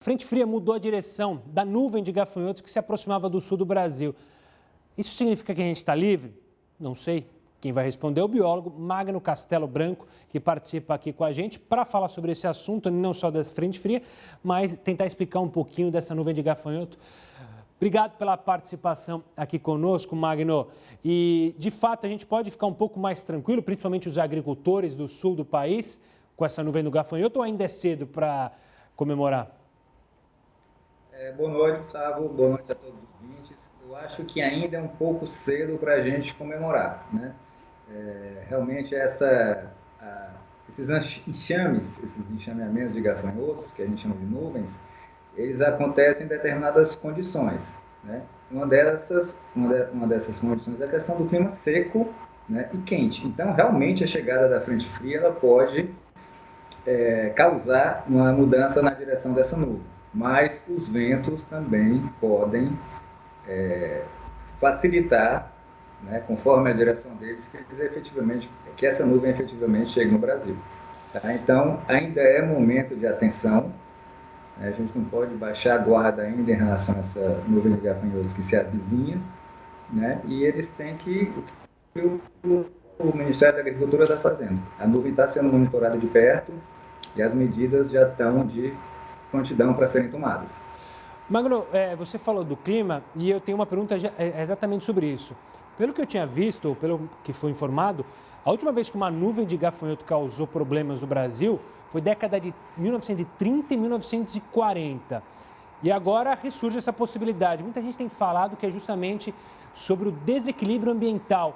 Frente fria mudou a direção da nuvem de gafanhotos que se aproximava do sul do Brasil. Isso significa que a gente está livre? Não sei. Quem vai responder é o biólogo Magno Castelo Branco, que participa aqui com a gente para falar sobre esse assunto, não só da frente fria, mas tentar explicar um pouquinho dessa nuvem de gafanhoto. Obrigado pela participação aqui conosco, Magno. E, de fato, a gente pode ficar um pouco mais tranquilo, principalmente os agricultores do sul do país, com essa nuvem do gafanhoto, ou ainda é cedo para comemorar? Boa noite, Gustavo. Boa noite a todos os ouvintes. Eu acho que ainda é um pouco cedo para a gente comemorar, né? Realmente esses enxames, esses enxameamentos de gafanhotos, que a gente chama de nuvens, eles acontecem em determinadas condições, né? Uma dessas condições é a questão do clima seco, né, e quente. Então, realmente, a chegada da frente fria ela pode causar uma mudança na direção dessa nuvem. Mas os ventos também podem facilitar, né, conforme a direção deles, que essa nuvem efetivamente chegue no Brasil. Tá? Então, ainda é momento de atenção, né? A gente não pode baixar a guarda ainda em relação a essa nuvem de gafanhotos que se avizinha, né? E eles têm que o Ministério da Agricultura está fazendo. A nuvem está sendo monitorada de perto e as medidas já estão de prontidão para serem tomadas. Magno, você falou do clima e eu tenho uma pergunta exatamente sobre isso. Pelo que eu tinha visto, ou pelo que foi informado, a última vez que uma nuvem de gafanhoto causou problemas no Brasil foi década de 1930 e 1940. E agora ressurge essa possibilidade. Muita gente tem falado que é justamente sobre o desequilíbrio ambiental.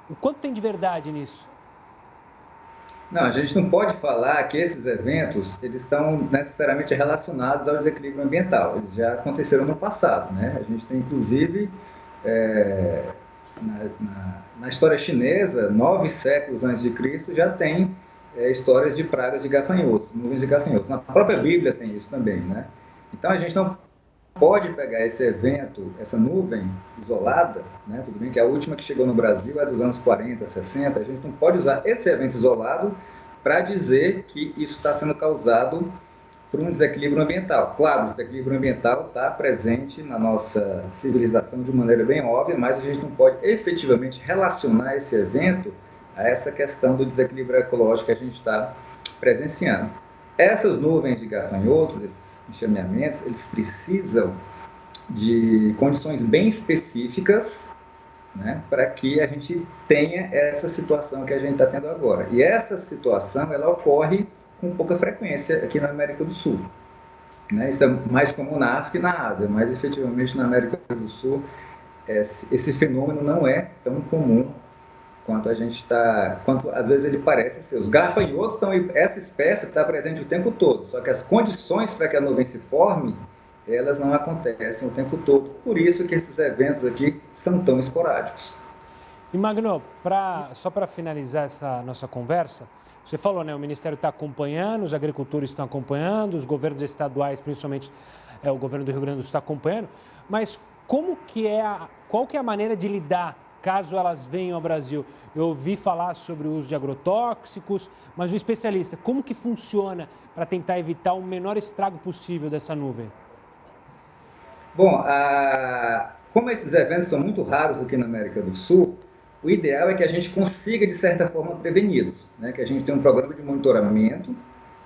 O quanto tem de verdade nisso? Não, a gente não pode falar que esses eventos eles estão necessariamente relacionados ao desequilíbrio ambiental. Eles já aconteceram no passado, né? A gente tem, inclusive, na história chinesa, 9 séculos antes de Cristo, já tem histórias de pragas de gafanhotos, nuvens de gafanhotos. Na própria Bíblia tem isso também, né? Então, a gente não pode pegar esse evento, essa nuvem isolada, né? Tudo bem que a última que chegou no Brasil é dos anos 40, 60, a gente não pode usar esse evento isolado para dizer que isso está sendo causado por um desequilíbrio ambiental. Claro, o desequilíbrio ambiental está presente na nossa civilização de maneira bem óbvia, mas a gente não pode efetivamente relacionar esse evento a essa questão do desequilíbrio ecológico que a gente está presenciando. Essas nuvens de gafanhotos, esses enxameamentos, eles precisam de condições bem específicas, né, para que a gente tenha essa situação que a gente está tendo agora. E essa situação ela ocorre com pouca frequência aqui na América do Sul, né? Isso é mais comum na África e na Ásia, mas efetivamente na América do Sul esse fenômeno não é tão comum quanto às vezes ele parece ser. Os gafanhotos essa espécie está presente o tempo todo, só que as condições para que a nuvem se forme, elas não acontecem o tempo todo. Por isso que esses eventos aqui são tão esporádicos. E Magno, só para finalizar essa nossa conversa, você falou, né? O Ministério está acompanhando, os agricultores estão acompanhando, os governos estaduais, principalmente o governo do Rio Grande do Sul está acompanhando, mas qual que é a maneira de lidar caso elas venham ao Brasil? Eu ouvi falar sobre o uso de agrotóxicos, mas o especialista, como que funciona para tentar evitar o menor estrago possível dessa nuvem? Bom, como esses eventos são muito raros aqui na América do Sul, o ideal é que a gente consiga, de certa forma, preveni-los, né? Que a gente tenha um programa de monitoramento,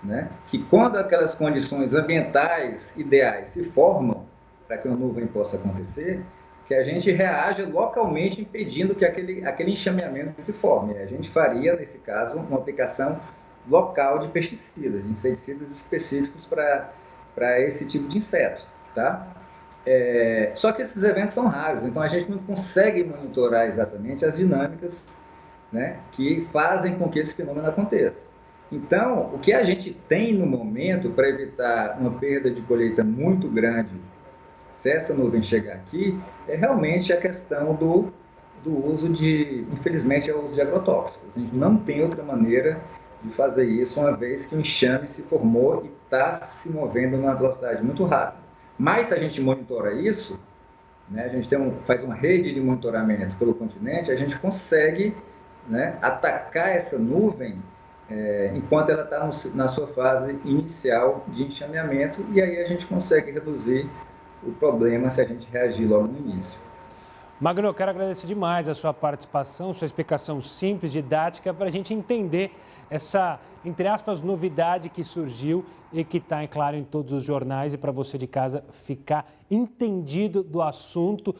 né? Que quando aquelas condições ambientais ideais se formam para que uma nuvem possa acontecer, que a gente reaja localmente impedindo que aquele enxameamento se forme. A gente faria, nesse caso, uma aplicação local de pesticidas, de inseticidas específicos para esse tipo de inseto, tá? Só que esses eventos são raros, então a gente não consegue monitorar exatamente as dinâmicas, né, que fazem com que esse fenômeno aconteça. Então, o que a gente tem no momento para evitar uma perda de colheita muito grande, se essa nuvem chegar aqui, é realmente a questão do uso infelizmente, é o uso de agrotóxicos. A gente não tem outra maneira de fazer isso, uma vez que o enxame se formou e está se movendo numa velocidade muito rápida. Mas se a gente monitora isso, né, a gente faz uma rede de monitoramento pelo continente, a gente consegue, né, atacar essa nuvem enquanto ela está na sua fase inicial de enxameamento, e aí a gente consegue reduzir o problema se a gente reagir logo no início. Magno, eu quero agradecer demais a sua participação, sua explicação simples, didática, para a gente entender essa, entre aspas, novidade que surgiu e que está, é claro, em todos os jornais, e para você de casa ficar entendido do assunto